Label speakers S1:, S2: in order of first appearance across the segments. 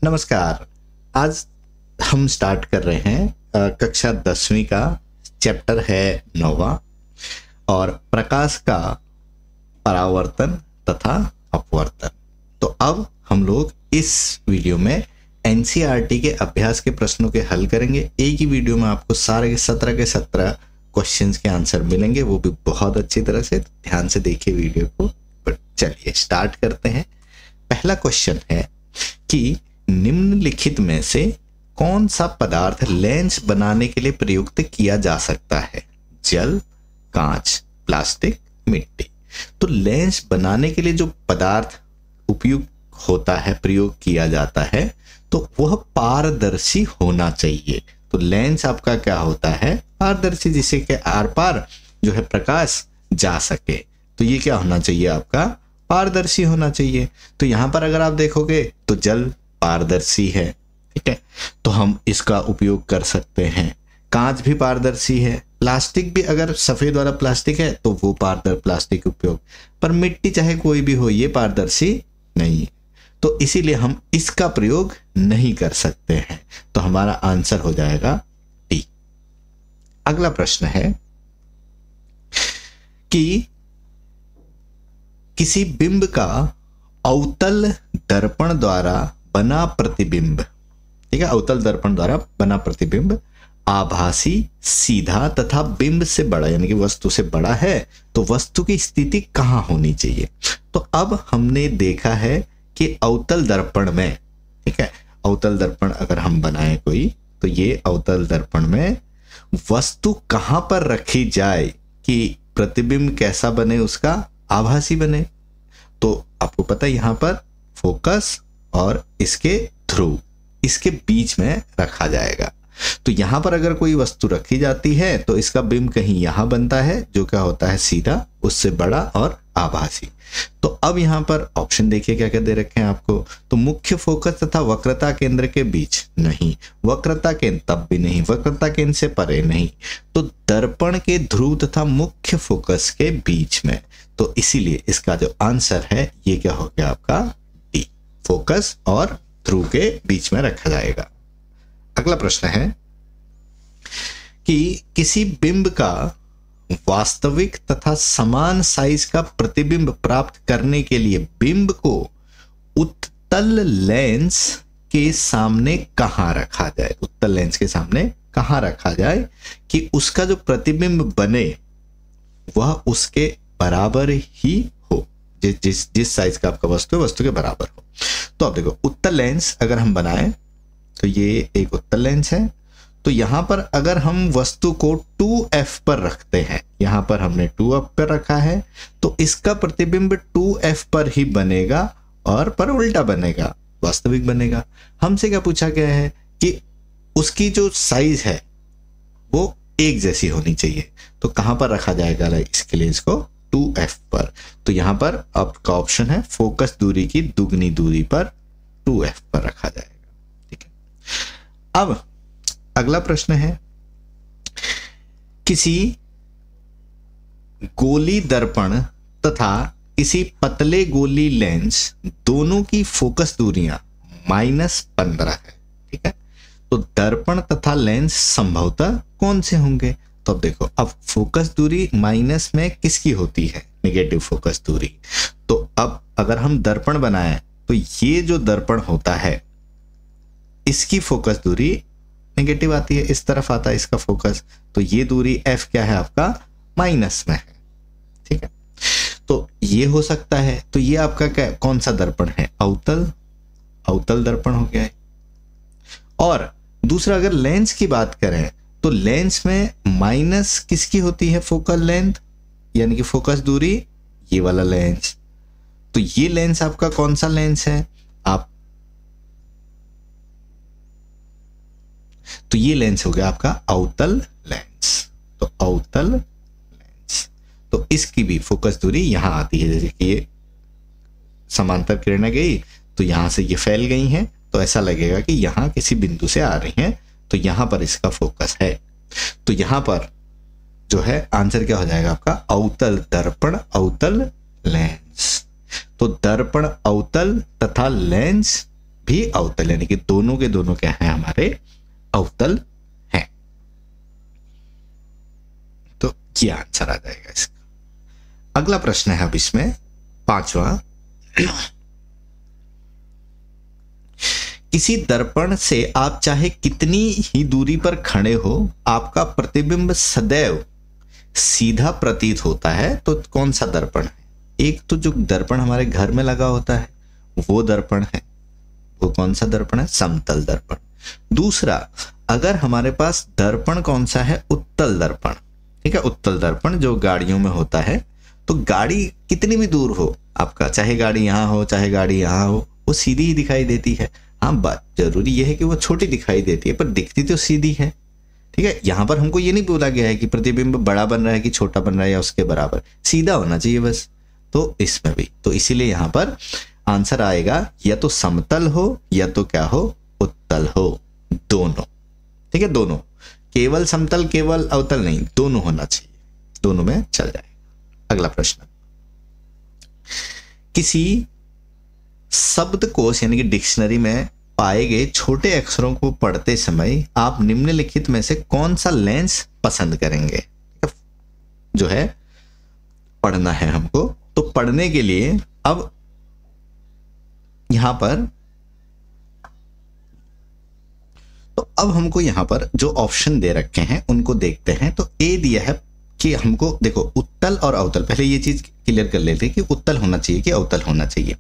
S1: नमस्कार। आज हम स्टार्ट कर रहे हैं कक्षा 10वीं का चैप्टर है 9वां और प्रकाश का परावर्तन तथा अपवर्तन। तो अब हम लोग इस वीडियो में एनसीईआरटी के अभ्यास के प्रश्नों के हल करेंगे। एक ही वीडियो में आपको सारे के 17 क्वेश्चंस के आंसर मिलेंगे, वो भी बहुत अच्छी तरह से। ध्यान से देखिए वीडियो को। चलिए स्टार्ट करते हैं। पहला क्वेश्चन है कि निम्नलिखित में से कौन सा पदार्थ लेंस बनाने के लिए प्रयुक्त किया जा सकता है? जल, कांच, प्लास्टिक, मिट्टी। तो लेंस बनाने के लिए जो पदार्थ उपयुक्त होता है, प्रयोग किया जाता है, तो वह पारदर्शी होना चाहिए। तो लेंस आपका क्या होता है? पारदर्शी, जिसे के आर पार जो है प्रकाश जा सके। तो ये क्या होना चाहिए? आपका पारदर्शी होना चाहिए। तो यहां पर अगर आप देखोगे तो जल पारदर्शी है, ठीक है, तो हम इसका उपयोग कर सकते हैं। कांच भी पारदर्शी है, प्लास्टिक भी, अगर सफेद वाला प्लास्टिक है तो वो प्लास्टिक उपयोग, पर मिट्टी चाहे कोई भी हो ये पारदर्शी नहीं है, तो इसीलिए हम इसका प्रयोग नहीं कर सकते हैं। तो हमारा आंसर हो जाएगा डी। अगला प्रश्न है कि किसी बिंब का अवतल दर्पण द्वारा बना प्रतिबिंब, ठीक है, अवतल दर्पण द्वारा बना प्रतिबिंब आभासी, सीधा तथा बिंब से बड़ा, यानी कि वस्तु से बड़ा है, तो वस्तु की स्थिति कहां होनी चाहिए? तो अब हमने देखा है कि अवतल दर्पण में, ठीक है, अवतल दर्पण अगर हम बनाए कोई, तो ये अवतल दर्पण में वस्तु कहां पर रखी जाए कि प्रतिबिंब कैसा बने, उसका आभासी बने। तो आपको पता है यहां पर फोकस और इसके ध्रुव, इसके बीच में रखा जाएगा। तो यहां पर अगर कोई वस्तु रखी जाती है तो इसका बिंब कहीं यहां बनता है, जो क्या होता है सीधा, उससे बड़ा और आभासी। तो अब यहां पर ऑप्शन देखिए क्या क्या दे रखे हैं आपको। तो मुख्य फोकस तथा वक्रता केंद्र के बीच नहीं, वक्रता केंद्र तब भी नहीं, वक्रता केंद्र से परे नहीं, तो दर्पण के ध्रुव तथा मुख्य फोकस के बीच में। तो इसीलिए इसका जो आंसर है ये क्या हो गया आपका? डी, फोकस और ध्रुव के बीच में रखा जाएगा। अगला प्रश्न है कि किसी बिंब का वास्तविक तथा समान साइज का प्रतिबिंब प्राप्त करने के लिए बिंब को उत्तल लेंस के सामने कहां रखा जाए? उत्तल लेंस के सामने कहां रखा जाए कि उसका जो प्रतिबिंब बने वह उसके बराबर ही हो, जिस साइज का आपका वस्तु है वस्तु के बराबर हो। तो अब देखो, उत्तल लेंस अगर हम बनाएं तो ये एक उत्तल लेंस है। तो यहां पर अगर हम वस्तु को 2f पर रखते हैं, यहां पर हमने 2f पर रखा है, तो इसका प्रतिबिंब 2f पर ही बनेगा और पर उल्टा बनेगा, वास्तविक बनेगा। हमसे क्या पूछा गया है कि उसकी जो साइज है वो एक जैसी होनी चाहिए। तो कहां पर रखा जाएगा इसके लिए? इसको 2f पर। तो यहां पर आपका ऑप्शन है फोकस दूरी की दुगनी दूरी पर 2f पर रखा जाएगा, ठीक है। अब अगला प्रश्न है, किसी गोली दर्पण तथा किसी पतले गोली लेंस दोनों की फोकस दूरियां -15 है, ठीक है। तो दर्पण तथा लेंस संभवतः कौन से होंगे? तो अब देखो, अब फोकस दूरी माइनस में किसकी होती है? नेगेटिव फोकस दूरी। तो अब अगर हम दर्पण बनाएं तो ये जो दर्पण होता है इसकी फोकस दूरी नेगेटिव आती है, इस तरफ आता है इसका फोकस, तो ये दूरी f क्या है आपका? माइनस में है, ठीक है। तो ये हो सकता है। तो ये आपका क्या, कौन सा दर्पण है? अवतल दर्पण हो गया है। और दूसरा, अगर लेंस की बात करें तो लेंस में माइनस किसकी होती है? फोकल लेंथ, यानी कि फोकस दूरी, ये वाला लेंस। तो ये लेंस आपका कौन सा लेंस है? तो ये लेंस हो गया आपका अवतल लेंस। तो अवतल लेंस, तो इसकी भी फोकस दूरी यहां आती है। जैसे कि ये समांतर किरणें गई तो यहां से ये फैल गई हैं, तो ऐसा लगेगा कि यहां किसी बिंदु से आ रही हैं, तो यहां पर इसका फोकस है। तो यहां पर जो है आंसर क्या हो जाएगा आपका? अवतल दर्पण अवतल लेंस। तो दर्पण अवतल तथा लेंस भी अवतल, यानी कि दोनों के दोनों क्या है हमारे अवतल हैं। तो ये आंसर आ जाएगा इसका। अगला प्रश्न है अब इसमें 5वां। किसी दर्पण से आप चाहे कितनी ही दूरी पर खड़े हो, आपका प्रतिबिंब सदैव सीधा प्रतीत होता है। तो कौन सा दर्पण है? एक तो जो दर्पण हमारे घर में लगा होता है वो दर्पण है, वो कौन सा दर्पण है? समतल दर्पण। दूसरा, अगर हमारे पास दर्पण कौन सा है? उत्तल दर्पण, ठीक है, उत्तल दर्पण जो गाड़ियों में होता है। तो गाड़ी कितनी भी दूर हो आपका, चाहे गाड़ी यहाँ हो चाहे गाड़ी यहाँ हो, वो सीधी ही दिखाई देती है। हाँ, बात जरूरी यह है कि वो छोटी दिखाई देती है पर दिखती तो सीधी है, ठीक है। यहाँ पर हमको ये नहीं बोला गया है कि प्रतिबिंब बड़ा बन रहा है कि छोटा बन रहा है या उसके बराबर, सीधा होना चाहिए बस। तो इसमें भी, तो इसीलिए यहाँ पर आंसर आएगा या तो समतल हो या तो क्या हो, उत्तल हो, दोनों, ठीक है, दोनों, केवल समतल केवल अवतल नहीं, दोनों होना चाहिए, दोनों में चल जाएगा। अगला प्रश्न, किसी शब्दकोश यानी कि डिक्शनरी में पाए गए छोटे अक्षरों को पढ़ते समय आप निम्नलिखित में से कौन सा लेंस पसंद करेंगे? जो है पढ़ना है हमको, तो पढ़ने के लिए अब यहां पर, तो अब हमको यहां पर जो ऑप्शन दे रखे हैं उनको देखते हैं। तो ए दिया है कि हमको, देखो, उत्तल और अवतल, पहले ये चीज क्लियर कर लेते हैं कि उत्तल होना चाहिए कि अवतल होना चाहिए।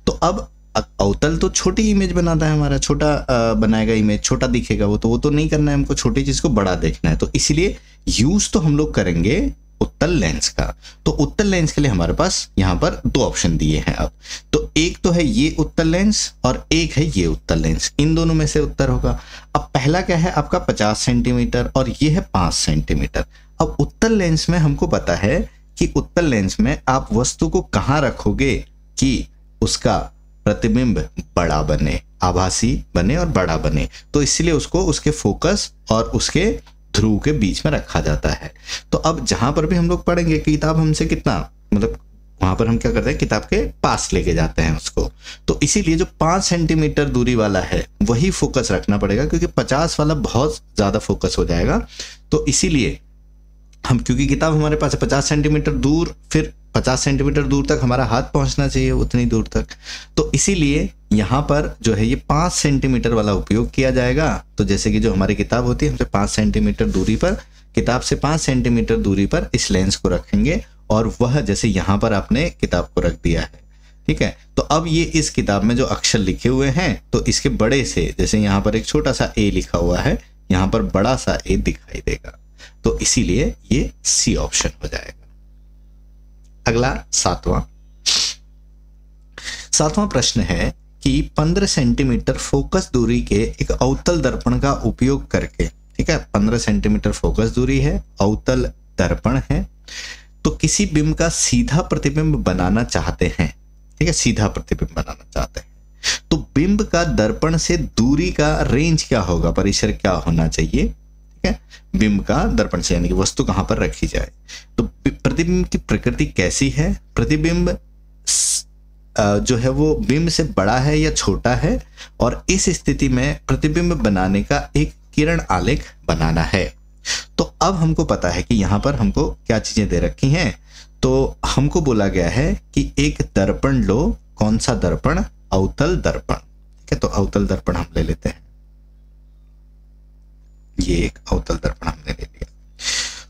S1: तो अब अवतल तो छोटी इमेज बनाता है हमारा, छोटा बनाएगा इमेज, छोटा दिखेगा वो तो नहीं करना है हमको, छोटी चीज को बड़ा देखना है। तो इसलिए यूज तो हम लोग करेंगे उत्तल लेंस का। तो उत्तल लेंस के लिए हमारे पास यहाँ पर दो ऑप्शन दिए हैं अब। तो एक तो है ये उत्तल लेंस और एक है ये उत्तल लेंस, इन दोनों में से उत्तर होगा। अब पहला क्या है आपका 50 सेंटीमीटर और ये है 5 सेंटीमीटर। अब उत्तल लेंस में हमको पता है कि उत्तल लेंस में आप वस्तु को कहाँ रखोगे कि उसका प्रतिबिंब बड़ा बने, आभासी बने और बड़ा बने। तो इसलिए उसको उसके फोकस और उसके ध्रुव के बीच में रखा जाता है। तो अब जहां पर भी हम लोग पढ़ेंगे, किताब हमसे कितना, मतलब वहां पर हम क्या करते हैं, किताब के पास लेके जाते हैं उसको। तो इसीलिए जो 5 सेंटीमीटर दूरी वाला है वही फोकस रखना पड़ेगा, क्योंकि 50 वाला बहुत ज्यादा फोकस हो जाएगा। तो इसीलिए हम, क्योंकि किताब हमारे पास है 50 सेंटीमीटर दूर, फिर 50 सेंटीमीटर दूर तक हमारा हाथ पहुंचना चाहिए, उतनी दूर तक। तो इसीलिए यहाँ पर जो है ये 5 सेंटीमीटर वाला उपयोग किया जाएगा। तो जैसे कि जो हमारी किताब होती है, हमसे 5 सेंटीमीटर दूरी पर, किताब से 5 सेंटीमीटर दूरी पर इस लेंस को रखेंगे और वह जैसे यहाँ पर आपने किताब को रख दिया है, ठीक है। तो अब ये इस किताब में जो अक्षर लिखे हुए हैं, तो इसके बड़े से, जैसे यहाँ पर एक छोटा सा ए लिखा हुआ है, यहाँ पर बड़ा सा ए दिखाई देगा। तो इसीलिए ये सी ऑप्शन हो जाएगा। अगला 7वां प्रश्न है कि 15 सेंटीमीटर फोकस दूरी के एक अवतल दर्पण का उपयोग करके, ठीक है, 15 सेंटीमीटर फोकस दूरी है, अवतल दर्पण है, तो किसी बिंब का सीधा प्रतिबिंब बनाना चाहते हैं, ठीक है, सीधा प्रतिबिंब बनाना चाहते हैं। तो बिंब का दर्पण से दूरी का रेंज क्या होगा, परिसर क्या होना चाहिए, ठीक है, बिंब का दर्पण से, यानी कि वस्तु कहां पर रखी जाए। तो प्रतिबिंब की प्रकृति कैसी है? प्रतिबिंब जो है वो बिंब से बड़ा है या छोटा है, और इस स्थिति में प्रतिबिंब बनाने का एक किरण आलेख बनाना है। तो अब हमको पता है कि यहाँ पर हमको क्या चीजें दे रखी हैं। तो हमको बोला गया है कि एक दर्पण लो, कौन सा दर्पण? अवतल दर्पण, ठीक है। तो अवतल दर्पण हम ले लेते हैं, ये एक अवतल दर्पण हमने ले लिया।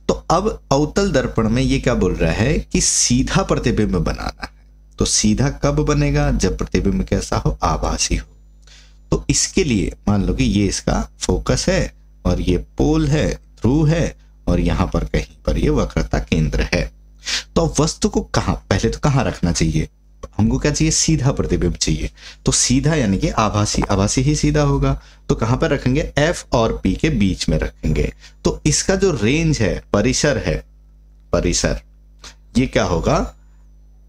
S1: तो अब अवतल दर्पण में ये क्या बोल रहा है कि सीधा प्रतिबिंब बनाना है। तो सीधा कब बनेगा? जब प्रतिबिंब कैसा हो? आभासी हो। तो इसके लिए मान लो कि ये इसका फोकस है और ये पोल है, ध्रुव है, और यहां पर कहीं पर ये वक्रता केंद्र है। तो वस्तु को कहां, पहले तो कहां रखना चाहिए? हमको क्या चाहिए? सीधा प्रतिबिंब चाहिए। तो सीधा यानी कि आभासी, आभासी ही सीधा होगा। तो कहां पर रखेंगे? F और P के बीच में रखेंगे। तो इसका जो रेंज है, परिसर है, परिसर ये क्या होगा?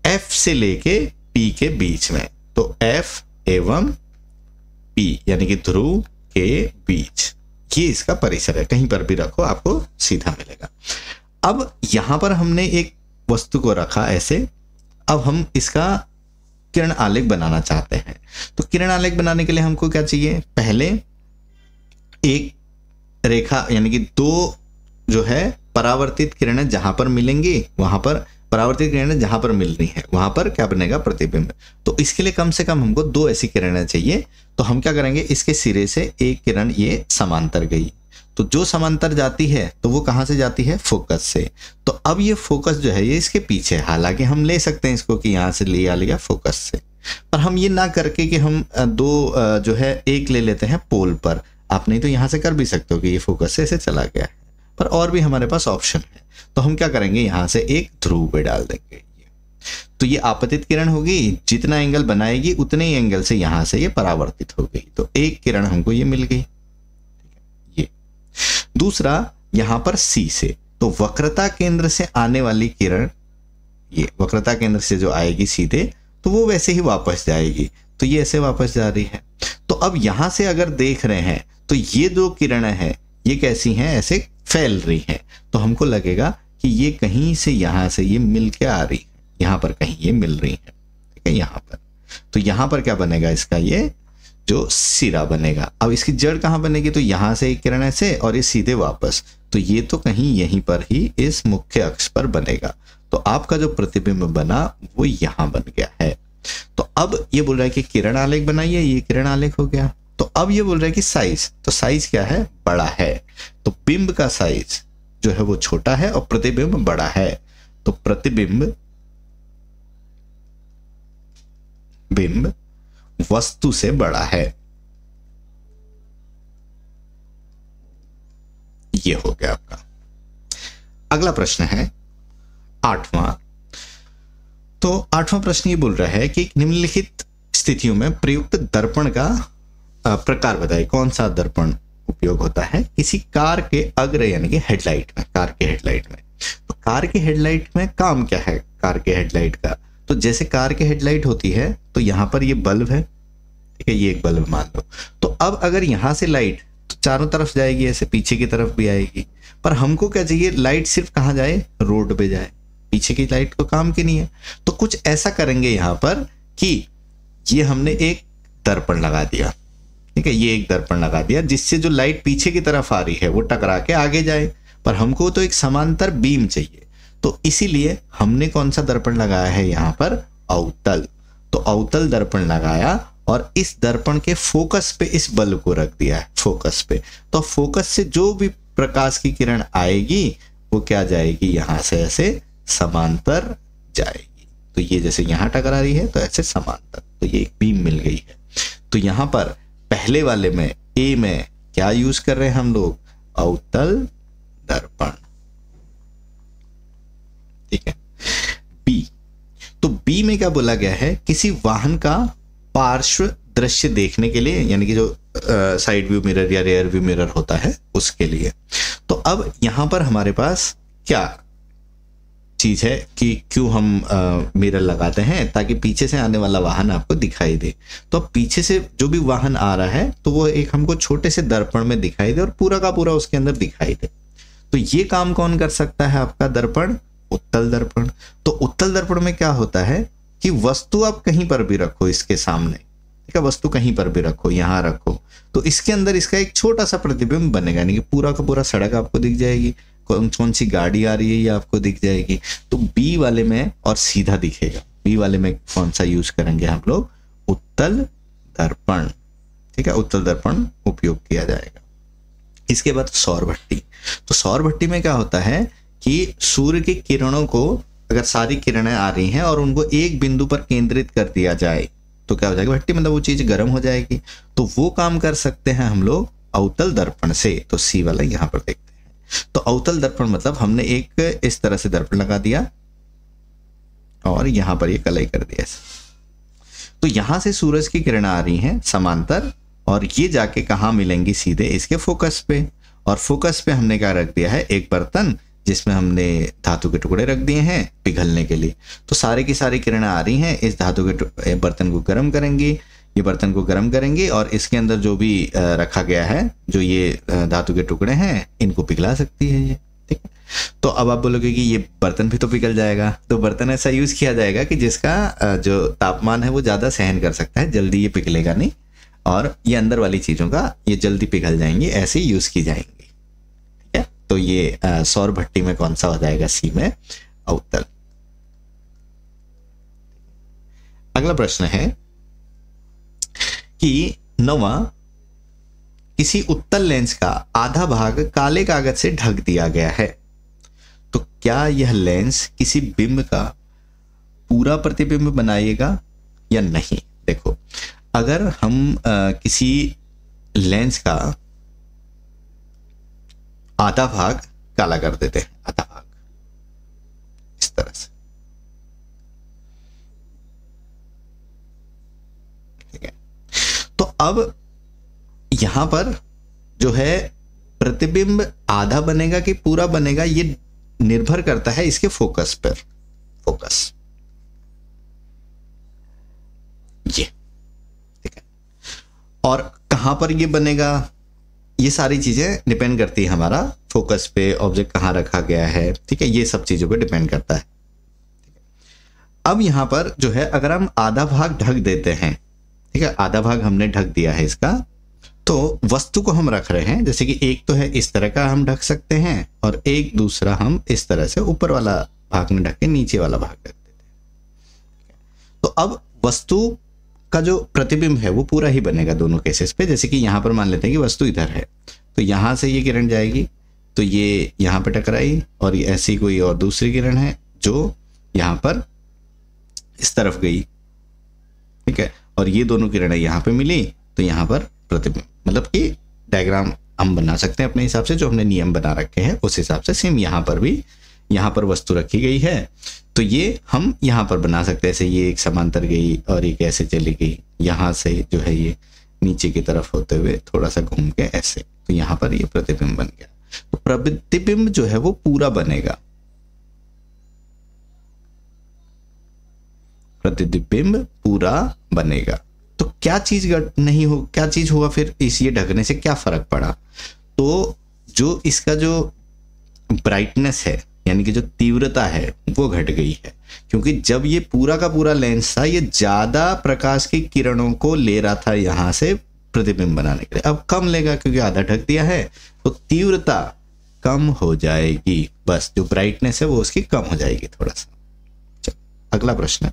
S1: F से लेके P के बीच में। तो F एवं P यानी कि ध्रुव के बीच, ये इसका परिसर है। कहीं पर भी रखो आपको सीधा मिलेगा। अब यहां पर हमने एक वस्तु को रखा ऐसे। अब हम इसका किरण आलेख बनाना चाहते हैं। तो किरण आलेख बनाने के लिए हमको क्या चाहिए, पहले एक रेखा यानी कि दो जो है परावर्तित किरणें जहां पर मिलेंगी वहां पर, परावर्तित किरणें जहां पर मिल रही हैं वहां पर क्या बनेगा, प्रतिबिंब। तो इसके लिए कम से कम हमको दो ऐसी किरणें चाहिए। तो हम क्या करेंगे, इसके सिरे से एक किरण ये समांतर गई, तो जो समांतर जाती है तो वो कहां से जाती है, फोकस से। तो अब ये फोकस जो है ये इसके पीछे, हालांकि हम ले सकते हैं इसको कि यहां से लिया फोकस से, पर हम ये ना करके कि हम दो जो है एक ले लेते हैं पोल पर। आप नहीं तो यहां से कर भी सकते हो कि ये फोकस से ऐसे चला गया है, पर और भी हमारे पास ऑप्शन है। तो हम क्या करेंगे, यहां से एक ध्रुव पे डाल देंगे। तो ये आपतित किरण होगी, जितना एंगल बनाएगी उतने ही एंगल से यहां से ये परावर्तित हो गई। तो एक किरण हमको ये मिल गई। ये दूसरा, यहां पर सी से, तो वक्रता केंद्र से आने वाली किरण, ये वक्रता केंद्र से जो आएगी सीधे, तो वो वैसे ही वापस जाएगी। तो ये ऐसे वापस जा रही है। तो अब यहां से अगर देख रहे हैं तो ये दो किरणें हैं, ये कैसी हैं, ऐसे फैल रही हैं। तो हमको लगेगा कि ये कहीं से यहां से ये मिल के आ रही है, यहां पर कहीं ये मिल रही है, ठीक है, यहां पर। तो यहां पर क्या बनेगा, इसका ये जो सिरा बनेगा। अब इसकी जड़ कहां बनेगी, तो यहां से एक किरण ऐसे और ये सीधे वापस, तो ये तो कहीं यहीं पर ही इस मुख्य अक्ष पर बनेगा। तो आपका जो प्रतिबिंब बना वो यहां बन गया है। तो अब ये बोल रहा है कि किरण आलेख बनाइए, ये किरण आलेख हो गया। तो अब ये बोल रहा है कि साइज, तो साइज क्या है, बड़ा है। तो बिंब का साइज जो है वो छोटा है और प्रतिबिंब बड़ा है। तो प्रतिबिंब बिंब वस्तु से बड़ा है। ये हो गया आपका। अगला प्रश्न है 8वां। तो 8वां प्रश्न ये बोल रहा है कि निम्नलिखित स्थितियों में प्रयुक्त दर्पण का प्रकार बताइए। कौन सा दर्पण उपयोग होता है किसी कार के अग्र यानी कि हेडलाइट में, कार के हेडलाइट में। तो कार के हेडलाइट में काम क्या है कार के हेडलाइट का, तो जैसे कार के हेडलाइट होती है तो यहां पर ये बल्ब है, ठीक है, ये एक बल्ब मान लो। तो अब अगर यहां से लाइट तो चारों तरफ जाएगी, ऐसे पीछे की तरफ भी आएगी, पर हमको क्या चाहिए, लाइट सिर्फ कहां जाए, रोड पे जाए, पीछे की लाइट तो काम की नहीं है। तो कुछ ऐसा करेंगे यहां पर कि ये हमने एक दर्पण लगा दिया, ठीक है, ये एक दर्पण लगा दिया जिससे जो लाइट पीछे की तरफ आ रही है वो टकरा के आगे जाए, पर हमको तो एक समांतर बीम चाहिए। तो इसीलिए हमने कौन सा दर्पण लगाया है यहाँ पर, अवतल। तो अवतल दर्पण लगाया और इस दर्पण के फोकस पे इस बल्ब को रख दिया है, फोकस पे। तो फोकस से जो भी प्रकाश की किरण आएगी वो क्या जाएगी, यहां से ऐसे समांतर जाएगी। तो ये जैसे यहां टकरा रही है तो ऐसे समांतर, तो ये एक बीम मिल गई है। तो यहां पर पहले वाले में ए में क्या यूज कर रहे हैं हम लोग, अवतल दर्पण, ठीक है। बी, तो बी में क्या बोला गया है, किसी वाहन का पार्श्व दृश्य देखने के लिए, यानी कि जो साइड व्यू मिरर या रियर व्यू मिरर होता है उसके लिए। तो अब यहां पर हमारे पास क्या चीज है कि क्यों हम मिरर लगाते हैं, ताकि पीछे से आने वाला वाहन आपको दिखाई दे। तो पीछे से जो भी वाहन आ रहा है तो वो एक हमको छोटे से दर्पण में दिखाई दे और पूरा का पूरा उसके अंदर दिखाई दे। तो ये काम कौन कर सकता है, आपका दर्पण, उत्तल दर्पण। तो उत्तल दर्पण में क्या होता है कि वस्तु आप कहीं पर भी रखो इसके सामने, ठीक है, वस्तु कहीं पर भी रखो, यहां रखो, तो इसके अंदर इसका एक छोटा सा प्रतिबिंब बनेगा, यानी कि पूरा का पूरा सड़क आपको दिख जाएगी, कौन सी गाड़ी आ रही है ये आपको दिख जाएगी। तो बी वाले में और सीधा दिखेगा। बी वाले में कौन सा यूज करेंगे हम लोग, उत्तल दर्पण, ठीक है, उत्तल दर्पण उपयोग किया जाएगा। इसके बाद सौर भट्टी। तो सौर भट्टी में क्या होता है कि सूर्य की किरणों को, अगर सारी किरणें आ रही हैं और उनको एक बिंदु पर केंद्रित कर दिया जाए तो क्या हो जाएगा, भट्टी मतलब वो चीज गर्म हो जाएगी। तो वो काम कर सकते हैं हम लोग अवतल दर्पण से। तो सी वाला यहां पर देखते हैं। तो अवतल दर्पण मतलब हमने एक इस तरह से दर्पण लगा दिया और यहां पर ये कलाई कर दिया। तो यहां से सूरज की किरणें आ रही हैं समांतर और ये जाके कहां मिलेंगी, सीधे इसके फोकस पे। और फोकस पे हमने क्या रख दिया है, एक बर्तन जिसमें हमने धातु के टुकड़े रख दिए हैं पिघलने के लिए। तो सारी की सारी किरणें आ रही हैं, इस धातु के बर्तन को गर्म करेंगी, ये बर्तन को गर्म करेंगे और इसके अंदर जो भी रखा गया है, जो ये धातु के टुकड़े हैं, इनको पिघला सकती है ये, ठीक है। तो अब आप बोलोगे कि ये बर्तन भी तो पिघल जाएगा, तो बर्तन ऐसा यूज किया जाएगा कि जिसका जो तापमान है वो ज़्यादा सहन कर सकता है, जल्दी ये पिघलेगा नहीं, और ये अंदर वाली चीज़ों का ये जल्दी पिघल जाएंगे, ऐसे यूज की जाएंगी। ठीक है, तो ये सौर भट्टी में कौन सा हो जाएगा? सी में अवतल। अगला प्रश्न है कि 9वां, किसी उत्तल लेंस का आधा भाग काले कागज से ढक दिया गया है, तो क्या यह लेंस किसी बिंब का पूरा प्रतिबिंब बनाएगा या नहीं? देखो, अगर हम किसी लेंस का आधा भाग काला कर देते हैं, आधा भाग इस तरह से, ठीक है, तो अब यहां पर जो है प्रतिबिंब आधा बनेगा कि पूरा बनेगा, ये निर्भर करता है इसके फोकस पर। फोकस ये, ठीक है, और कहां पर ये बनेगा, ये सारी चीजें डिपेंड करती है हमारा फोकस पे, ऑब्जेक्ट कहां रखा गया है, ठीक है, ये सब चीजों पे डिपेंड करता है। अब यहां पर जो है अगर हम आधा भाग ढक देते हैं, ठीक है, आधा भाग हमने ढक दिया है इसका, तो वस्तु को हम रख रहे हैं, जैसे कि एक तो है इस तरह का हम ढक सकते हैं, और एक दूसरा हम इस तरह से ऊपर वाला भाग में ढक के नीचे वाला भाग ढक देते हैं। तो अब वस्तु का जो प्रतिबिंब है वो पूरा ही बनेगा दोनों केसेस पे। जैसे कि यहाँ पर मान लेते हैं कि वस्तु इधर है, तो यहाँ से ये किरण जाएगी, तो ये यहाँ पे टकराई, और ये ऐसी कोई और दूसरी किरण है जो यहाँ पर इस तरफ गई, ठीक है, और ये दोनों किरणें यहाँ पे मिली, तो यहाँ पर प्रतिबिंब, मतलब कि डायग्राम हम बना सकते हैं अपने हिसाब से, जो हमने नियम बना रखे हैं उस हिसाब से। सेम यहाँ पर भी, यहाँ पर वस्तु रखी गई है, तो ये हम यहाँ पर बना सकते हैं, ऐसे ये एक समांतर गई और एक ऐसे चली गई, यहाँ से जो है ये नीचे की तरफ होते हुए थोड़ा सा घूम के ऐसे, तो यहाँ पर ये प्रतिबिंब बन गया। तो प्रतिबिंब जो है वो पूरा बनेगा, प्रतिबिंब पूरा बनेगा। तो क्या चीज नहीं हो, क्या चीज होगा फिर इस ये ढकने से क्या फर्क पड़ा? तो जो इसका जो ब्राइटनेस है, यानी कि जो तीव्रता है वो घट गई है, क्योंकि जब ये पूरा का पूरा लेंस था ये ज्यादा प्रकाश की किरणों को ले रहा था यहाँ से प्रतिबिंब बनाने के लिए, अब कम लेगा क्योंकि आधा ढक दिया है, तो तीव्रता कम हो जाएगी, बस जो ब्राइटनेस है वो उसकी कम हो जाएगी थोड़ा सा। चल, अगला प्रश्न,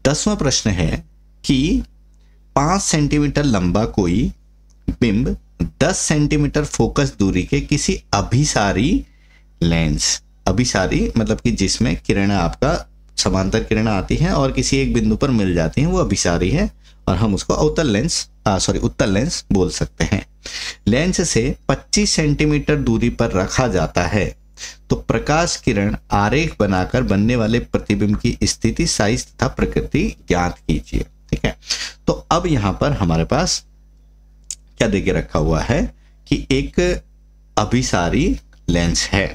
S1: 10वां प्रश्न है कि 5 सेंटीमीटर लंबा कोई बिंब 10 सेंटीमीटर फोकस दूरी के किसी अभिसारी लेंस, अभिसारी मतलब कि जिसमें किरणें आपका समांतर किरणें आती हैं और किसी एक बिंदु पर मिल जाती हैं, वो अभिसारी है, और हम उसको अवतल लेंस उत्तल लेंस बोल सकते हैं। लेंस से 25 सेंटीमीटर दूरी पर रखा जाता है, तो प्रकाश किरण आरेख बनाकर बनने वाले प्रतिबिंब की स्थिति, साइज तथा प्रकृति ज्ञात कीजिए। ठीक है, तो अब यहां पर हमारे पास क्या देके रखा हुआ है कि एक अभिसारी लेंस है,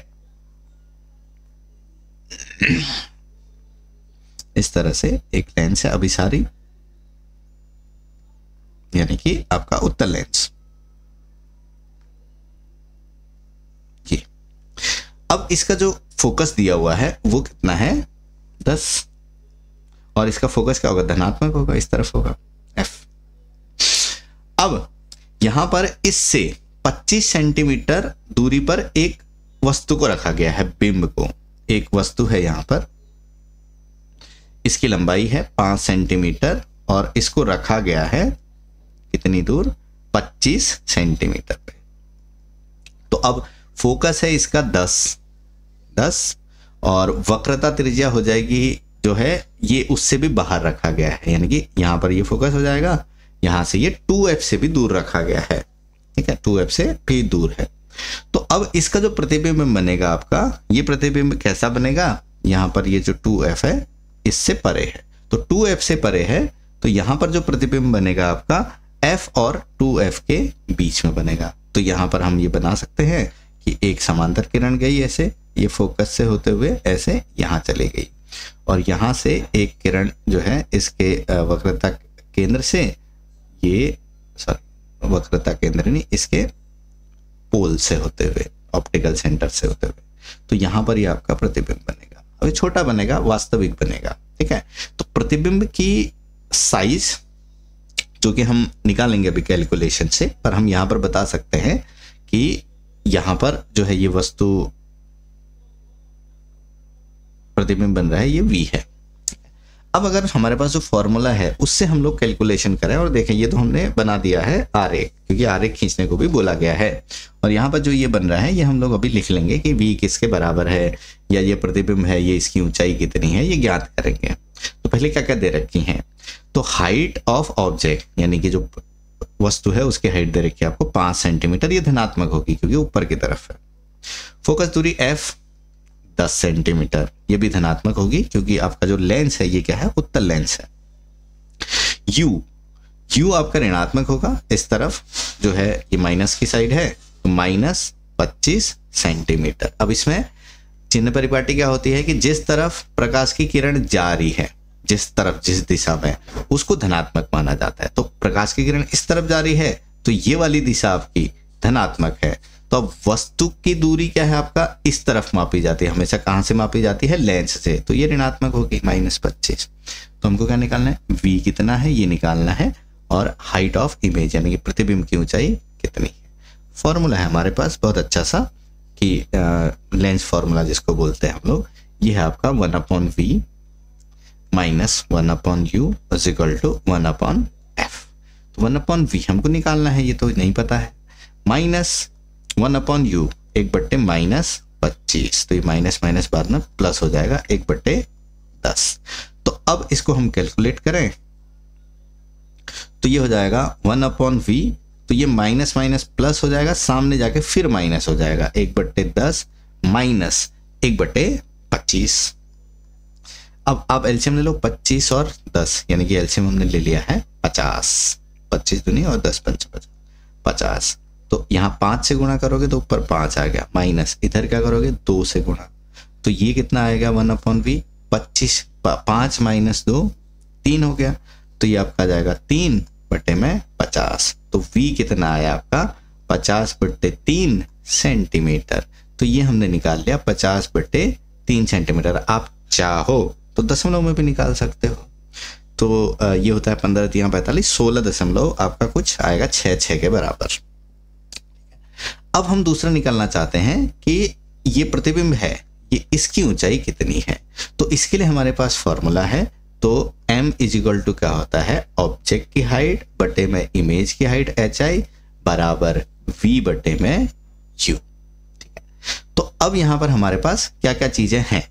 S1: इस तरह से एक लेंस है अभिसारी, यानी कि आपका उत्तल लेंस। जी, अब इसका जो फोकस दिया हुआ है वो कितना है? 10, और इसका फोकस क्या होगा? धनात्मक होगा, इस तरफ होगा F। अब यहां पर इससे 25 सेंटीमीटर दूरी पर एक वस्तु को रखा गया है, बिंब को, एक वस्तु है यहां पर, इसकी लंबाई है 5 सेंटीमीटर और इसको रखा गया है कितनी दूर? 25 सेंटीमीटर पे। तो अब फोकस है इसका 10 और वक्रता त्रिज्या हो जाएगी जो है ये उससे भी बाहर रखा गया है, यानी कि यहां पर ये फोकस हो जाएगा, यहां से ये 2f से भी दूर रखा गया है। ठीक है, 2f से भी दूर है। तो अब इसका जो प्रतिबिंब बनेगा आपका, ये प्रतिबिंब कैसा बनेगा? यहां पर ये जो 2f है इससे परे है, तो 2f से परे है, तो यहां पर जो प्रतिबिंब बनेगा आपका f और 2f के बीच में बनेगा। तो यहां पर हम ये बना सकते हैं कि एक समांतर किरण गई ऐसे, ये फोकस से होते हुए ऐसे यहां चली गई, और यहां से एक किरण जो है इसके वक्रता केंद्र से, ये वक्रता केंद्र नहीं, इसके पोल से होते हुए ऑप्टिकल सेंटर से होते हुए, तो यहाँ पर ये आपका प्रतिबिंब बनेगा। अभी छोटा बनेगा, वास्तविक बनेगा, ठीक है। तो प्रतिबिंब की साइज जो कि हम निकालेंगे अभी कैलकुलेशन से, पर हम यहाँ पर बता सकते हैं कि यहाँ पर जो है ये वस्तु प्रतिबिंब बन रहा है, ये v है। अब अगर हमारे पास जो फॉर्मूला है उससे हम लोग कैलकुलेशन करें और देखें, ये तो हमने बना दिया है आरेख, क्योंकि आरेख खींचने को भी बोला गया है, और यहाँ पर जो ये बन रहा है ये हम लोग अभी लिख लेंगे कि v किसके बराबर है, या ये प्रतिबिंब है, ये इसकी ऊंचाई कितनी है, ये ज्ञात करेंगे। तो पहले क्या क्या दे रखी हैं, तो हाइट ऑफ ऑब्जेक्ट, यानी कि जो वस्तु है उसकी हाइट दे रखी है आपको 5 सेंटीमीटर, ये धनात्मक होगी क्योंकि ऊपर की तरफ है। फोकस दूरी f 10 सेंटीमीटर, ये भी धनात्मक होगी क्योंकि आपका जो लेंस है ये क्या है, उत्तल लेंस है। u आपका ऋणात्मक होगा, इस तरफ जो है ये माइनस की साइड है, तो माइनस 25 सेंटीमीटर। अब इसमें चिन्ह परिपाटी क्या होती है कि जिस तरफ प्रकाश की किरण जा रही है, जिस तरफ जिस दिशा में, उसको धनात्मक माना जाता है। तो प्रकाश की किरण इस तरफ जा रही है तो ये वाली दिशा आपकी धनात्मक है। तो अब वस्तु की दूरी क्या है आपका, इस तरफ मापी जाती है, हमेशा कहां से मापी जाती है, लेंस से, तो ये ऋणात्मक होगी -25। तो हमको क्या निकालना है, v कितना है ये निकालना है, और हाइट ऑफ इमेज यानी कि प्रतिबिंब की ऊंचाई कितनी है। फॉर्मूला है हमारे पास बहुत अच्छा सा कि लेंस फॉर्मूला जिसको बोलते हैं हम लोग, ये है आपका 1/v minus 1/u is equal to 1/f। तो 1/v हमको निकालना है, ये तो नहीं पता है, माइनस 1/u 1/-25, तो ये माइनस माइनस बाद में प्लस हो जाएगा 1/10। तो अब इसको हम कैलकुलेट करें तो ये हो जाएगा 1/v, तो ये माइनस माइनस प्लस हो जाएगा, सामने जाके फिर माइनस हो जाएगा 1/10 माइनस 1/25। अब आप एलसीएम ले लो, 25 और 10, यानी कि एलसीएम हमने ले लिया है 50, 25 दूनी और 10 पंच 50। तो यहाँ 5 से गुणा करोगे तो ऊपर 5 आ गया, माइनस इधर क्या करोगे 2 से गुणा, तो ये कितना आएगा 1/v, 25 5 माइनस 2 3 हो गया, तो ये आपका जाएगा 3/50। तो v कितना आया आपका 50/3 सेंटीमीटर। तो ये हमने निकाल लिया 50/3 सेंटीमीटर। आप चाहो तो दशमलव में भी निकाल सकते हो, तो ये होता है 15×3=45, 16 दशमलव आपका कुछ आएगा 66 के बराबर। अब हम दूसरा निकालना चाहते हैं कि ये प्रतिबिंब है, ये इसकी ऊंचाई कितनी है। तो इसके लिए हमारे पास फॉर्मूला है, तो m = क्या होता है, ऑब्जेक्ट की हाइट बटे में इमेज की हाइट hi बराबर v बटे में u। ठीक है, तो अब यहां पर हमारे पास क्या क्या चीजें हैं,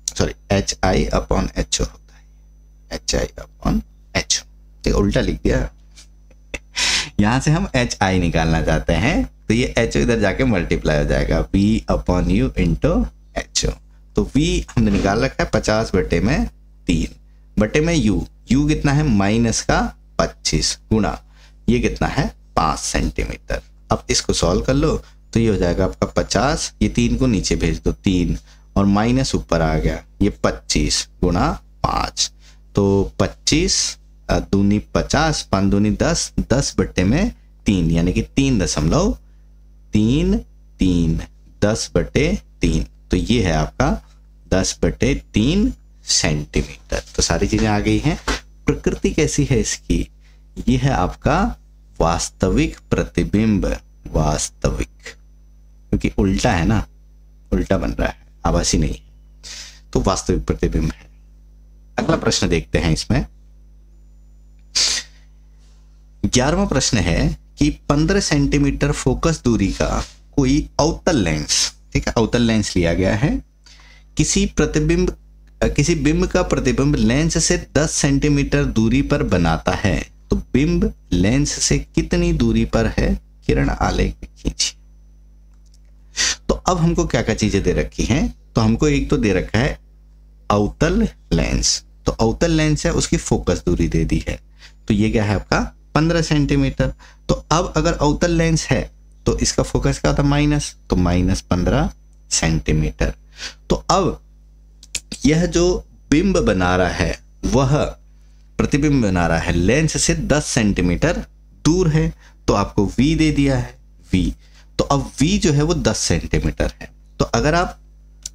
S1: सॉरी hi/ho होता है, hi/ho, ठीक उल्टा लिख दिया। यहां से हम hi निकालना चाहते हैं, तो ये ho इधर जाके मल्टीप्लाई हो जाएगा v/u × ho। तो v हमने निकाल रखा है 50/3 बटे में u कितना है -25 गुणा ये कितना है 5 सेंटीमीटर। अब इसको सॉल्व कर लो तो ये हो जाएगा आपका 50, ये 3 को नीचे भेज दो 3, और माइनस ऊपर आ गया, ये 25 गुणा 5, तो 25 दूनी 50, 5 दूनी 10, 10/3 यानी कि 3.33 10/3, तो ये है आपका 10/3 सेंटीमीटर। तो सारी चीजें आ गई हैं। प्रकृति कैसी है इसकी, ये है आपका वास्तविक प्रतिबिंब, वास्तविक, क्योंकि उल्टा है ना, उल्टा बन रहा है, आभासी नहीं है, तो वास्तविक प्रतिबिंब है। अगला प्रश्न देखते हैं इसमें। 11वां प्रश्न है कि 15 सेंटीमीटर फोकस दूरी का कोई अवतल लेंस, ठीक है, अवतल लेंस लिया गया है, किसी बिंब का प्रतिबिंब लेंस से 10 सेंटीमीटर दूरी पर बनाता है, तो बिंब लेंस से कितनी दूरी पर है, किरण आलेख खींचिए। तो अब हमको क्या क्या चीजें दे रखी हैं, तो हमको एक तो दे रखा है अवतल लेंस, तो अवतल लेंस है उसकी फोकस दूरी दे दी है, तो ये क्या है आपका 15 सेंटीमीटर। तो अब अगर अवतल लेंस है तो इसका फोकस क्या होता है माइनस, तो -15 सेंटीमीटर। तो अब यह जो बिंब बना रहा है वह प्रतिबिंब बना रहा है लेंस से 10 सेंटीमीटर दूर है, तो आपको v दे दिया है v, तो अब v जो है वो 10 सेंटीमीटर है। तो अगर आप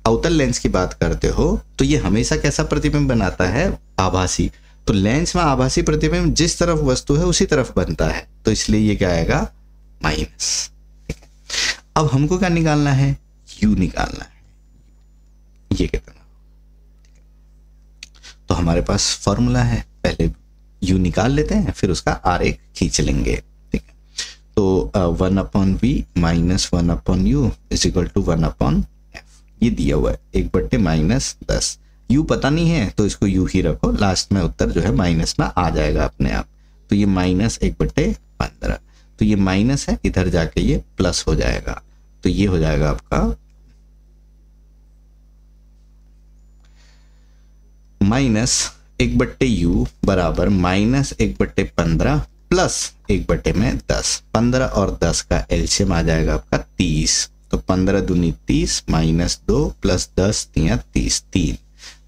S1: अवतल लेंस की बात करते हो तो ये हमेशा कैसा प्रतिबिंब बनाता है, आभासी। तो लेंस में आभासी प्रतिबिंब जिस तरफ वस्तु है उसी तरफ बनता है, तो इसलिए ये क्या आएगा, माइनस। अब हमको क्या निकालना है, u निकालना है, ये कितना। तो हमारे पास फॉर्मूला है, पहले u निकाल लेते हैं फिर उसका आरेख खींच लेंगे, ठीक है। तो 1/v minus 1/u is equal to 1/f, ये दिया हुआ है 1/-10। u पता नहीं है तो इसको u ही रखो, लास्ट में उत्तर जो है माइनस में आ जाएगा अपने आप। तो ये माइनस 1/15, तो ये माइनस है, इधर जाके ये प्लस हो जाएगा, तो ये हो जाएगा आपका माइनस 1/u बराबर माइनस 1/15 प्लस 1/10। 15 और 10 का एलसीएम आ जाएगा आपका 30। तो 15 दूनी 30 माइनस 2 प्लस 10 तिया 30, 3,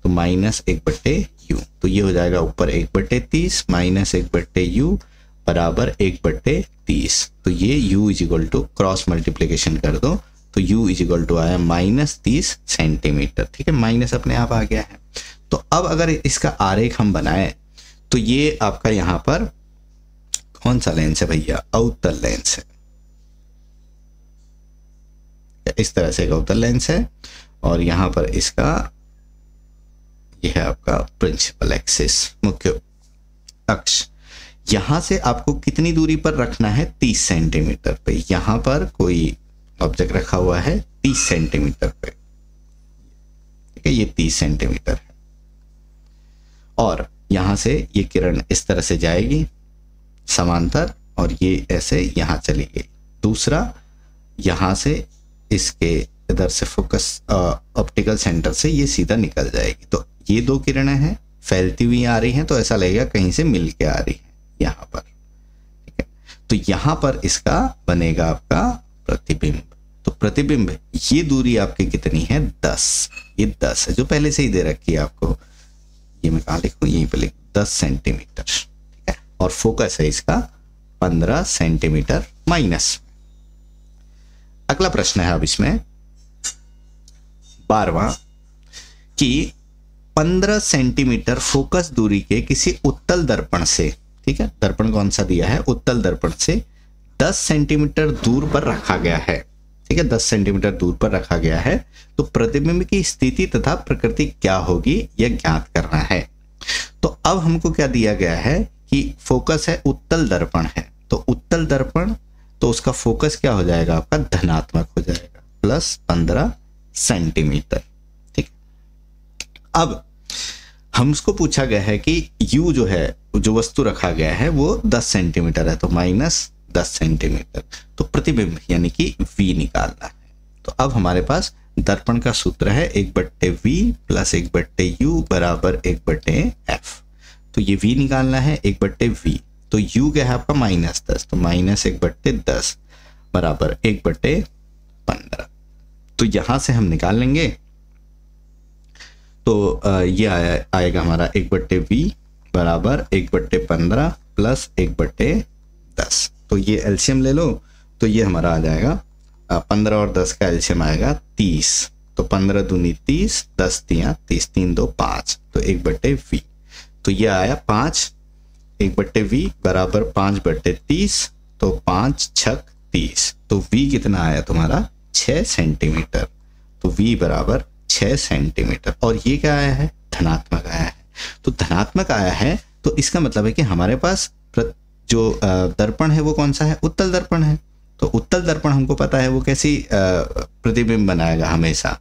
S1: तो माइनस 1/u। तो ये हो जाएगा ऊपर 1/30 माइनस 1/u बराबर 1/30। तो ये u is equal to cross multiplication कर दो तो u इज इक्वल टू आया माइनस 30 सेंटीमीटर, ठीक है, माइनस अपने आप आ गया है। तो अब अगर इसका आरेख हम बनाए तो ये आपका यहां पर कौन सा लेंस है भैया, अवतल लेंस है। इस तरह से एक अवतल लेंस है और यहां पर इसका यह है आपका प्रिंसिपल एक्सिस, मुख्य अक्ष। यहां से आपको कितनी दूरी पर रखना है, 30 सेंटीमीटर पे। यहां पर कोई ऑब्जेक्ट रखा हुआ है 30 सेंटीमीटर पे, ठीक है, ये 30 सेंटीमीटर है। और यहां से ये किरण इस तरह से जाएगी समांतर और ये ऐसे यहां चली गई। दूसरा, यहां से इसके इधर से फोकस ऑप्टिकल सेंटर से ये सीधा निकल जाएगी। तो ये दो किरणें हैं, फैलती हुई आ रही हैं, तो ऐसा लगेगा कहीं से मिल के आ रही है यहां पर, ठीक है। तो यहां पर इसका बनेगा आपका प्रतिबिंब। तो प्रतिबिंब ये दूरी आपकी कितनी है, 10। ये 10 है जो पहले से ही दे रखी है आपको, ये मैं कहा लिखूं, यहीं पे लिख 10 सेंटीमीटर, ठीक है। और फोकस है इसका 15 सेंटीमीटर माइनस। अगला प्रश्न है अब इसमें 12वां कि 15 सेंटीमीटर फोकस दूरी के किसी उत्तल दर्पण से, ठीक है, दर्पण कौन सा दिया है, उत्तल दर्पण से 10 सेंटीमीटर दूर पर रखा गया है, ठीक है, 10 सेंटीमीटर दूर पर रखा गया है। तो प्रतिबिंब की स्थिति तथा प्रकृति क्या होगी यह ज्ञात करना है। तो अब हमको क्या दिया गया है कि फोकस है, उत्तल दर्पण है, तो उत्तल दर्पण, तो उसका फोकस क्या हो जाएगा आपका, धनात्मक हो जाएगा, प्लस 15 सेंटीमीटर, ठीक। अब हमको पूछा गया है कि u जो है, जो वस्तु रखा गया है वो 10 सेंटीमीटर है, तो माइनस 10 सेंटीमीटर। तो प्रतिबिंब यानी कि v निकालना है। तो अब हमारे पास दर्पण का सूत्र है 1/v प्लस 1/u बराबर 1/f। तो ये v निकालना है 1/v, तो u क्या है आपका -10, तो माइनस 1/10 बराबर 1/15। तो यहां से हम निकाल लेंगे, तो ये आएगा हमारा 1/v बराबर 1/15 प्लस 1/10। तो ये एलसीएम ले लो, तो ये हमारा आ जाएगा 15 और 10 का एलसीएम आएगा 30। तो 15 दूनी 30, 10 तिया 30, 3 2 5, तो 1/v। तो ये आया 5, 1/v बराबर 5/30, तो 5 छक 30। तो v कितना आया तुम्हारा, 6 सेंटीमीटर। तो v बराबर 6 सेंटीमीटर। और ये क्या आया है, धनात्मक आया है। तो धनात्मक आया है तो इसका मतलब है कि हमारे पास जो दर्पण है वो कौन सा है, उत्तल दर्पण है। तो उत्तल दर्पण हमको पता है वो कैसी प्रतिबिंब बनाएगा, हमेशा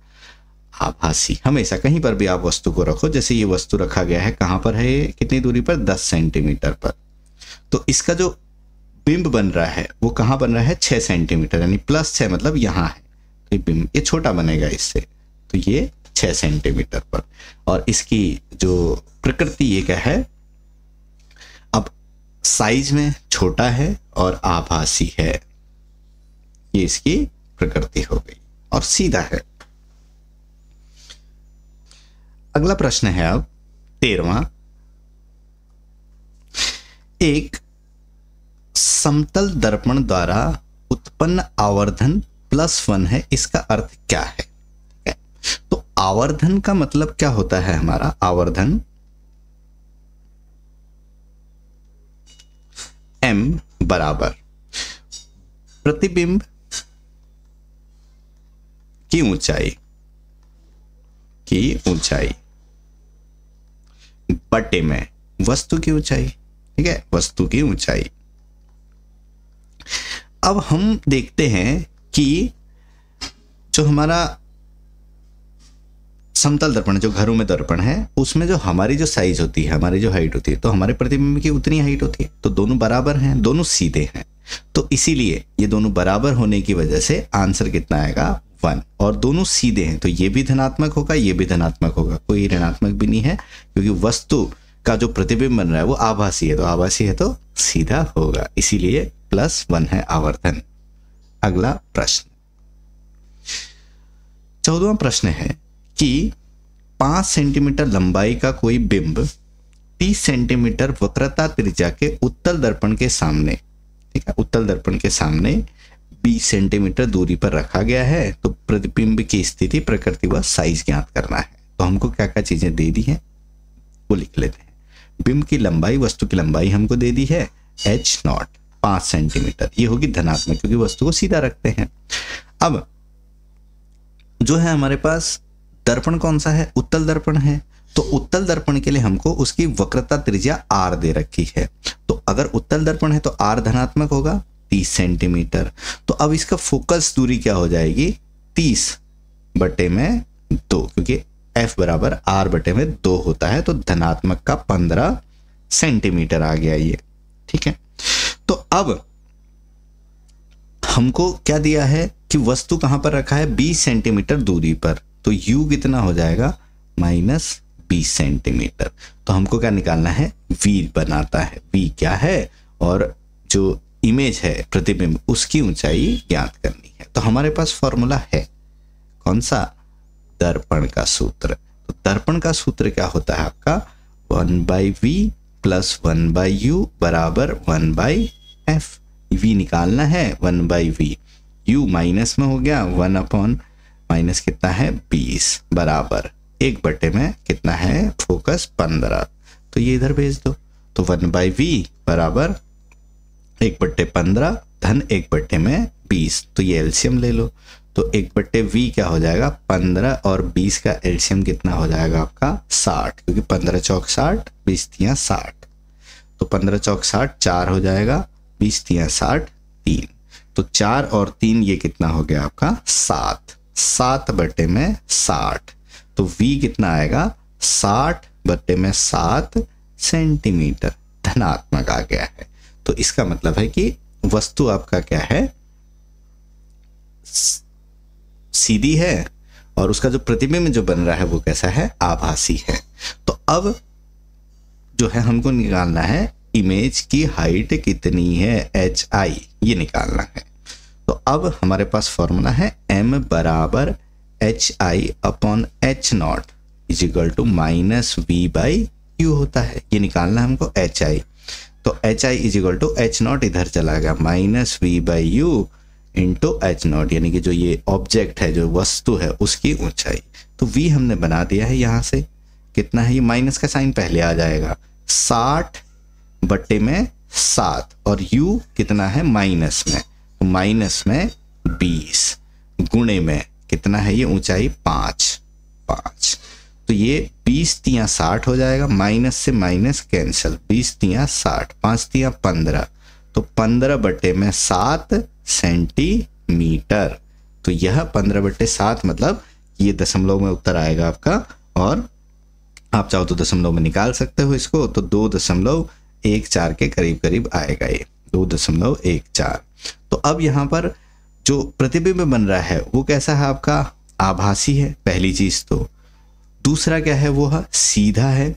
S1: आभासी। हमेशा कहीं पर भी आप वस्तु को रखो, जैसे ये वस्तु रखा गया है, कहाँ पर है ये, कितनी दूरी पर, 10 सेंटीमीटर पर। तो इसका जो बिंब बन रहा है वो कहाँ बन रहा है, 6 सेंटीमीटर, यानी +6 मतलब यहाँ है। तो ये बिंब ये छोटा बनेगा इससे, तो ये 6 सेंटीमीटर पर। और इसकी जो प्रकृति ये क्या है, अब साइज में छोटा है और आभासी है, ये इसकी प्रकृति हो गई और सीधा है। अगला प्रश्न है अब 13वां। एक समतल दर्पण द्वारा उत्पन्न आवर्धन +1 है, इसका अर्थ क्या है? ठीक है, तो आवर्धन का मतलब क्या होता है हमारा? आवर्धन m बराबर प्रतिबिंब की ऊंचाई बटे में वस्तु की ऊंचाई। ठीक है, वस्तु की ऊंचाई। अब हम देखते हैं कि जो हमारा समतल दर्पण, जो घरों में दर्पण है, उसमें जो हमारी जो साइज होती है, हमारी जो हाइट होती है, तो हमारे प्रतिबिंब की उतनी हाइट होती है। तो दोनों बराबर हैं, दोनों सीधे हैं, तो इसीलिए ये दोनों बराबर होने की वजह से आंसर कितना आएगा? 1। और दोनों सीधे हैं तो ये भी धनात्मक होगा, ये भी धनात्मक होगा, कोई ऋणात्मक भी नहीं है, क्योंकि वस्तु का जो प्रतिबिंब बन रहा है वो आभासी है, तो आभासी है तो सीधा होगा, इसीलिए +1 है आवर्धन। अगला प्रश्न, 14वां प्रश्न है कि 5 सेंटीमीटर लंबाई का कोई बिंब 30 सेंटीमीटर वक्रता त्रिज्या के उत्तल दर्पण के सामने, ठीक है, उत्तल दर्पण के सामने 20 सेंटीमीटर दूरी पर रखा गया है। तो प्रतिबिंब की स्थिति, प्रकृति व साइज ज्ञात करना है। तो हमको क्या क्या चीजें दे दी हैं वो लिख लेते हैं। बिंब की लंबाई, वस्तु की लंबाई हमको दे दी है h0 5 सेंटीमीटर, ये होगी धनात्मक क्योंकि वस्तु को सीधा रखते हैं। अब जो है हमारे पास दर्पण कौन सा है? उत्तल दर्पण है। तो उत्तल दर्पण के लिए हमको उसकी वक्रता त्रिज्या r दे रखी है। तो अगर उत्तल दर्पण है तो r धनात्मक होगा 30 सेंटीमीटर। तो अब इसका फोकस दूरी क्या हो जाएगी? 30/2, क्योंकि f बराबर r/2 होता है, तो धनात्मक का 15 सेंटीमीटर आ गया ये। ठीक है, तो अब हमको क्या दिया है कि वस्तु कहां पर रखा है? 20 सेंटीमीटर दूरी पर। तो u कितना हो जाएगा? -20 सेंटीमीटर। तो हमको क्या निकालना है? v बनाता है। v क्या है? और जो इमेज है, प्रतिबिंब, उसकी ऊंचाई ज्ञात करनी है। तो हमारे पास फॉर्मूला है कौन सा? दर्पण का सूत्र। तो दर्पण का सूत्र क्या होता है आपका? 1/v + 1/u बराबर 1/f। v निकालना है 1/v, u माइनस में हो गया 1/- कितना है? 20 बराबर 1/, में कितना है? फोकस 15। तो ये इधर भेज दो। तो 1/v बराबर 1/15 धन 1/20। तो ये एलसीएम ले लो। तो 1/v क्या हो जाएगा? 15, और 20 का एलसीएम कितना हो जाएगा आपका? 60, क्योंकि 15 चौक 60, 20 तियां 60। तो 15 चौक 60, 4 हो जाएगा, 20 तियां 60, 3। तो 4 और 3 ये कितना हो गया आपका? 7। 7/60। तो v कितना आएगा? 60/7 सेंटीमीटर धनात्मक आ गया है। तो इसका मतलब है कि वस्तु आपका क्या है? सीधी है, और उसका जो प्रतिबिंब जो बन रहा है वो कैसा है? आभासी है। तो अब जो है हमको निकालना है इमेज की हाइट कितनी है? hi, ये निकालना है। तो अब हमारे पास फॉर्मूला है m बराबर hi/h0 = -v/u होता है। ये निकालना है हमको hi। तो hi = h0 इधर चला गया, -v/u × h0, यानी कि जो ये ऑब्जेक्ट है, जो वस्तु है, उसकी ऊंचाई। तो v हमने बना दिया है। यहाँ से कितना है? ये माइनस का साइन पहले आ जाएगा, 60/7, और u कितना है? माइनस में, तो -20 गुणे में कितना है? ये ऊंचाई 5। तो ये 20 तियां 60 हो जाएगा, माइनस से माइनस कैंसिल, 20 तियां 60, 5 तियां 15, तो 15/7 सेंटीमीटर। तो यह 15/7 मतलब ये दशमलव में उत्तर आएगा आपका, और आप चाहो तो दशमलव में निकाल सकते हो इसको। तो 2.14 के करीब आएगा ये, 2.14। तो अब यहाँ पर जो प्रतिबिंब बन रहा है वो कैसा है आपका? आभासी है, पहली चीज। तो दूसरा क्या है? वो है सीधा है,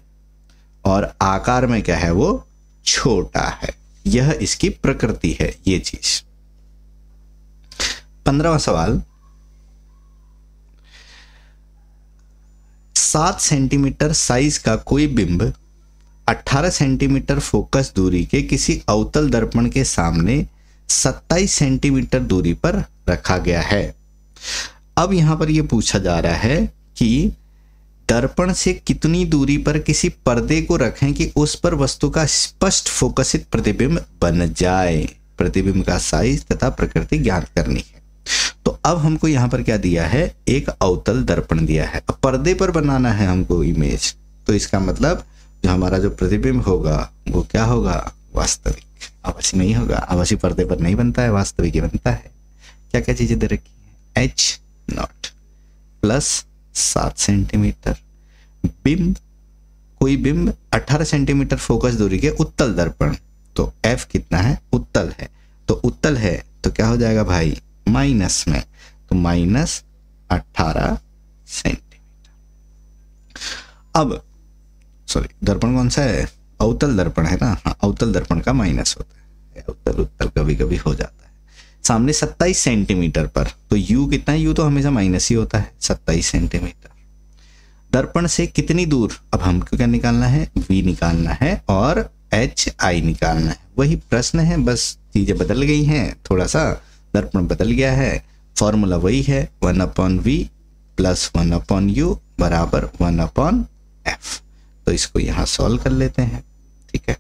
S1: और आकार में क्या है? वो छोटा है। यह इसकी प्रकृति है, ये चीज। 15वां सवाल, 7 सेंटीमीटर साइज का कोई बिंब 18 सेंटीमीटर फोकस दूरी के किसी अवतल दर्पण के सामने 27 सेंटीमीटर दूरी पर रखा गया है। अब यहां पर यह पूछा जा रहा है कि दर्पण से कितनी दूरी पर किसी पर्दे को रखें कि उस पर वस्तु का स्पष्ट फोकसित प्रतिबिंब बन जाए। प्रतिबिंब का साइज तथा प्रकृति ज्ञात करनी है। तो अब हमको यहाँ पर क्या दिया है, एक अवतल दर्पण दिया है। अब पर्दे पर बनाना है हमको इमेज, तो इसका मतलब जो हमारा जो प्रतिबिंब होगा वो क्या होगा, वास्तविक, आभासी नहीं होगा। आभासी पर्दे पर नहीं बनता है, वास्तविक ही बनता है। क्या क्या चीजें दे रखी है, H0 प्लस 7 सेंटीमीटर, बिंब, कोई बिंब 18 सेंटीमीटर फोकस दूरी के उत्तल दर्पण, तो F कितना है, उत्तल है, तो उत्तल है तो क्या हो जाएगा भाई, माइनस में, तो माइनस 18 सेंटीमीटर। अब सॉरी, दर्पण कौन सा है, अवतल दर्पण है ना, हाँ, अवतल दर्पण का माइनस होता है, अवतल उत्तल कभी कभी हो जाता है। सामने 27 सेंटीमीटर पर, तो U कितना है, U तो हमेशा माइनस ही होता है, 27 सेंटीमीटर। दर्पण से कितनी दूर, अब हमको क्या निकालना है, V निकालना है और HI निकालना है। वही प्रश्न है, बस चीजें बदल गई हैं, थोड़ा सा दर्पण बदल गया है, फॉर्मूला वही है 1/V प्लस 1/U बराबर 1/F। तो इसको यहां सॉल्व कर लेते हैं, ठीक है।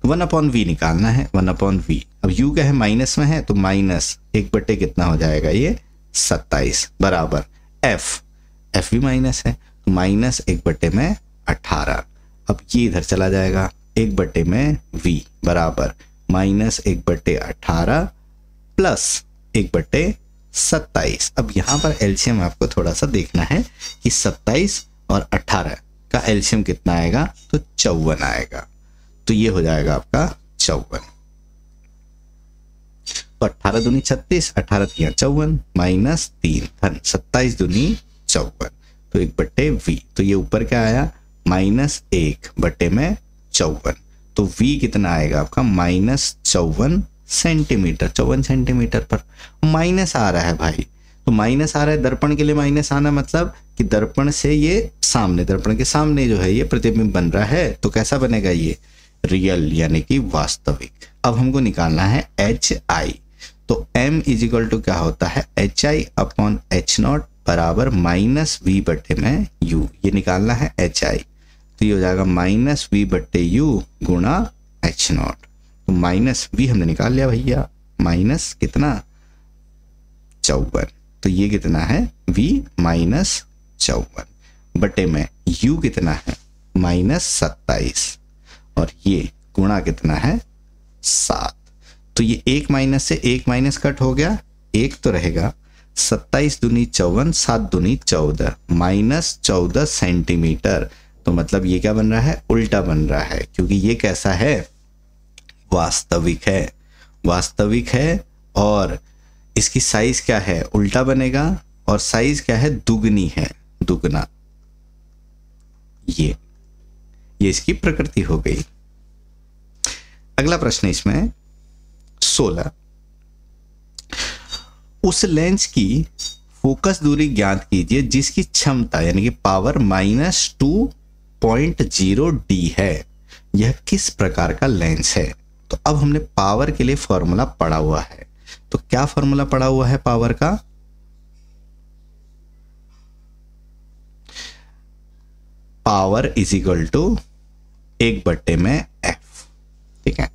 S1: 1/V निकालना है, 1/V। अब U क्या है, माइनस में है, तो माइनस 1/, कितना हो जाएगा ये 27 बराबर F भी माइनस है, तो माइनस 1/18। अब ये इधर चला जाएगा, 1/V बराबर माइनस 1/18 प्लस 1/27। अब यहाँ पर एलसीएम आपको थोड़ा सा देखना है कि 27 और 18 का एलसीएम कितना आएगा, तो 54 आएगा। तो ये हो जाएगा आपका 54। तो 18 दूनी 36, 18 तिया 54, माइनस 3 धन 27 दूनी 54, तो 1/V। तो ये ऊपर क्या आया, माइनस 1/54। तो V कितना आएगा आपका, माइनस 54 सेंटीमीटर। 54 सेंटीमीटर पर माइनस आ रहा है भाई, तो माइनस आ रहा है, दर्पण के लिए माइनस आना मतलब कि दर्पण से ये सामने, दर्पण के सामने जो है ये प्रतिबिंब बन रहा है, तो कैसा बनेगा ये, रियल यानी कि वास्तविक। अब हमको निकालना है HI, तो M इजिकल टू क्या होता है, HI/H0 बराबर माइनस V/U। ये निकालना है HI, तो ये हो जाएगा माइनस V/U गुणा H0। तो माइनस V हमने निकाल लिया भैया, माइनस कितना 54, तो ये कितना है V माइनस 54 बटे में U कितना है माइनस 27, और ये गुणा कितना है 7। तो ये एक माइनस से एक माइनस कट हो गया, एक तो रहेगा, 27 दूनी 54, 7 दूनी 14, माइनस 14 सेंटीमीटर। तो मतलब ये क्या बन रहा है, उल्टा बन रहा है, क्योंकि ये कैसा है, वास्तविक है, वास्तविक है, और इसकी साइज क्या है, उल्टा बनेगा, और साइज क्या है, दुगनी है, दुगना। ये इसकी प्रकृति हो गई। अगला प्रश्न इसमें 16, उस लेंस की फोकस दूरी ज्ञात कीजिए जिसकी क्षमता यानी कि पावर -2.0D है। यह किस प्रकार का लेंस है। तो अब हमने पावर के लिए फॉर्मूला पढ़ा हुआ है, तो क्या फॉर्मूला पढ़ा हुआ है पावर का, power is equal to 1/f, ठीक है।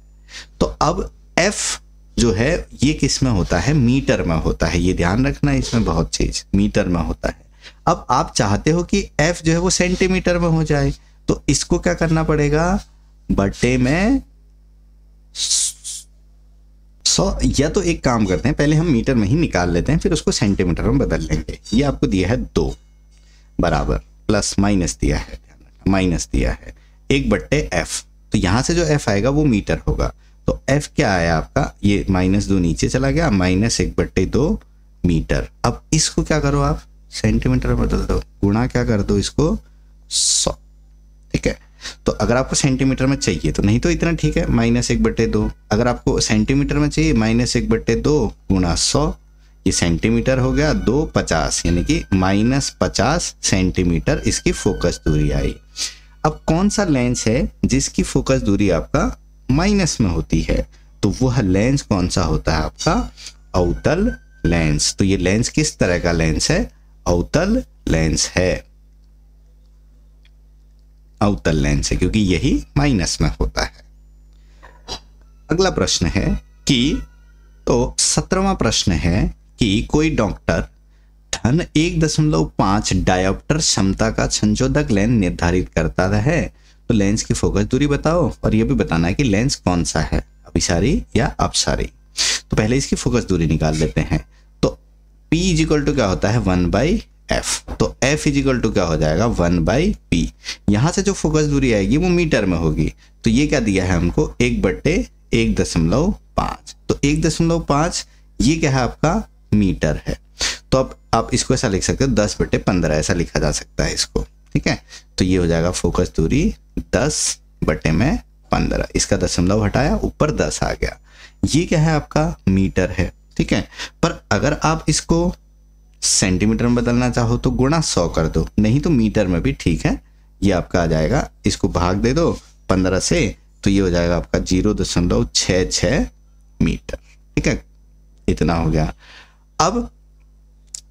S1: तो अब f जो है ये किस में होता है, मीटर में होता है, ये ध्यान रखना, इसमें बहुत चीज मीटर में होता है। अब आप चाहते हो कि f जो है वो सेंटीमीटर में हो जाए, तो इसको क्या करना पड़ेगा, बटे में 100, या तो एक काम करते हैं, पहले हम मीटर में ही निकाल लेते हैं, फिर उसको सेंटीमीटर में बदल लेंगे। ये आपको दिया है 2 बराबर, प्लस माइनस दिया है, माइनस दिया है 1/f, तो यहां से जो f आएगा वो मीटर होगा। तो f क्या आया आपका, ये -2 नीचे चला गया, -1/2 मीटर। अब इसको क्या करो आप, सेंटीमीटर में बदल दो, गुणा क्या कर दो इसको 100, ठीक है। तो अगर आपको सेंटीमीटर में चाहिए तो, नहीं तो इतना ठीक है, -1/2। अगर आपको सेंटीमीटर में चाहिए, -1/2 गुणा 100, ये सेंटीमीटर हो गया, 250 यानी कि -50 सेंटीमीटर इसकी फोकस दूरी आई। अब कौन सा लेंस है जिसकी फोकस दूरी आपका माइनस में होती है, तो वह लेंस कौन सा होता है आपका? अवतल लेंस। तो ये लेंस किस तरह का लेंस है? अवतल लेंस है, अवतल लेंस है, क्योंकि यही माइनस में होता है। अगला प्रश्न है कि, तो 17वां प्रश्न है कि कोई डॉक्टर धन 1.5 डायोप्टर क्षमता का संशोधक लेंस निर्धारित करता है, तो लेंस की फोकस दूरी बताओ और यह भी बताना है कि लेंस कौन सा है, अभिसारी या अपसारी। तो पहले इसकी फोकस दूरी निकाल लेते हैं। तो P इजिकल टू क्या होता है? 1/f। तो F इजिकल टू क्या हो जाएगा? 1/p। यहां से जो फोकस दूरी आएगी वो मीटर में होगी, तो ये क्या दिया है हमको? 1/1.5। तो 1.5 ये क्या है आपका? मीटर है। तो अब आप इसको ऐसा लिख सकते हो 10/15, ऐसा लिखा जा सकता है इसको, ठीक है। तो ये हो जाएगा फोकस दूरी 10/15। इसका दशमलव हटाया, ऊपर 10 आ गया। ये क्या है आपका? मीटर है, ठीक है। पर अगर आप इसको सेंटीमीटर में बदलना चाहो तो गुणा 100 कर दो, नहीं तो मीटर में भी ठीक है। ये आपका आ जाएगा, इसको भाग दे दो 15 से, तो ये हो जाएगा आपका 0.66 मीटर, ठीक है। इतना हो गया। अब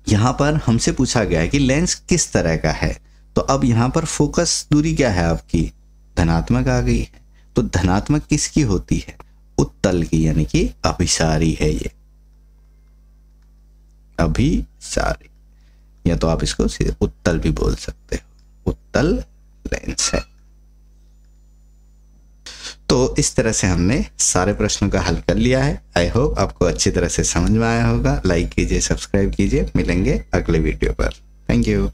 S1: यहां पर हमसे पूछा गया है कि लेंस किस तरह का है, तो अब यहां पर फोकस दूरी क्या है आपकी? धनात्मक आ गई है। तो धनात्मक किसकी होती है? उत्तल की, यानी कि अभिसारी है ये, अभिसारी, या तो आप इसको सीधे उत्तल भी बोल सकते हो, उत्तल लेंस है। तो इस तरह से हमने सारे प्रश्नों का हल कर लिया है। आई होप आपको अच्छी तरह से समझ में आया होगा। लाइक कीजिए, सब्सक्राइब कीजिए। मिलेंगे अगले वीडियो पर। Thank you.